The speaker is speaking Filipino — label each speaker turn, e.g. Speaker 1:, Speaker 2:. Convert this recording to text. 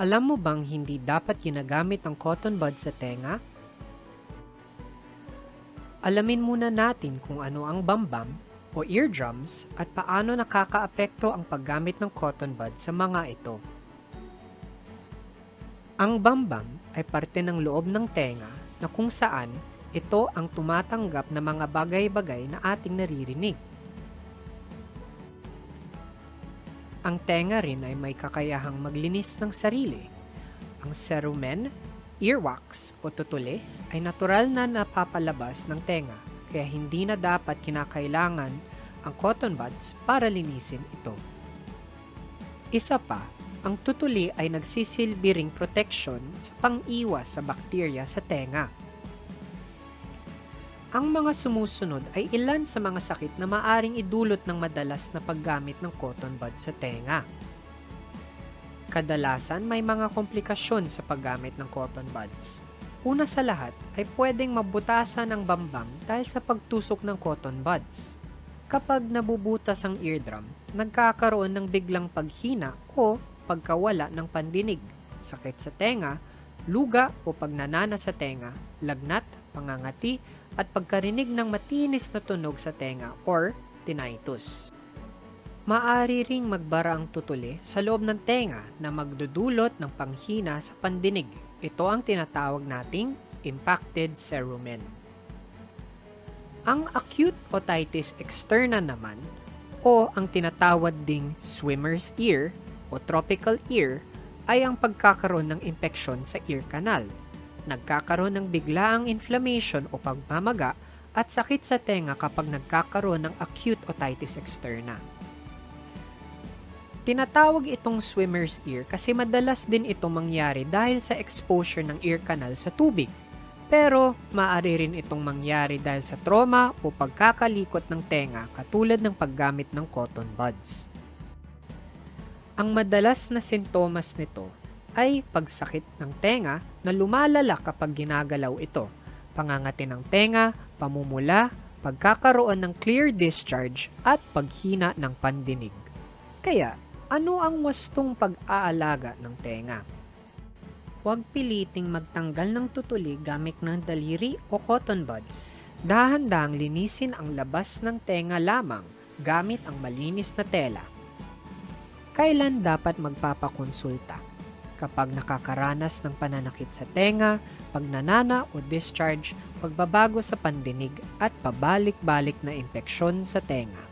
Speaker 1: Alam mo bang hindi dapat ginagamit ang cotton bud sa tenga? Alamin muna natin kung ano ang bambam o eardrums at paano nakakaapekto ang paggamit ng cotton bud sa mga ito. Ang bambam ay parte ng loob ng tenga na kung saan ito ang tumatanggap ng mga bagay-bagay na ating naririnig. Ang tenga rin ay may kakayahang maglinis ng sarili. Ang cerumen, earwax o tutuli ay natural na napapalabas ng tenga kaya hindi na dapat kinakailangan ang cotton buds para linisin ito. Isa pa, ang tutuli ay nagsisilbi ring protection sa pang-iwas sa bakterya sa tenga. Ang mga sumusunod ay ilan sa mga sakit na maaring idulot ng madalas na paggamit ng cotton bud sa tenga. Kadalasan may mga komplikasyon sa paggamit ng cotton buds. Una sa lahat ay pwedeng mabutasan ang bambam dahil sa pagtusok ng cotton buds. Kapag nabubutas ang eardrum, nagkakaroon ng biglang paghina o pagkawala ng pandinig, sakit sa tenga, luga o pagnanana sa tenga, lagnat, pangangati, at pagkarinig ng matinis na tunog sa tenga or tinnitus. Maaari ring magbara ang tutuli sa loob ng tenga na magdudulot ng panghina sa pandinig. Ito ang tinatawag nating impacted cerumen. Ang acute otitis externa naman o ang tinatawag ding swimmer's ear o tropical ear ay ang pagkakaroon ng impeksyon sa ear canal. Nagkakaroon ng biglaang inflammation o pagmamaga at sakit sa tenga kapag nagkakaroon ng acute otitis externa. Tinatawag itong swimmer's ear kasi madalas din ito mangyari dahil sa exposure ng ear canal sa tubig. Pero maaari rin itong mangyari dahil sa trauma o pagkakalikot ng tenga katulad ng paggamit ng cotton buds. Ang madalas na sintomas nito ay pagsakit ng tenga na lumalala kapag ginagalaw ito, pangangati ng tenga, pamumula, pagkakaroon ng clear discharge at paghina ng pandinig. Kaya, ano ang wastong pag-aalaga ng tenga? Huwag piliting magtanggal ng tutuli gamit ng daliri o cotton buds. Dahan-dahang linisin ang labas ng tenga lamang gamit ang malinis na tela. Kailan dapat magpapakonsulta? Kapag nakakaranas ng pananakit sa tenga, pagnanana o discharge, pagbabago sa pandinig at pabalik-balik na impeksyon sa tenga.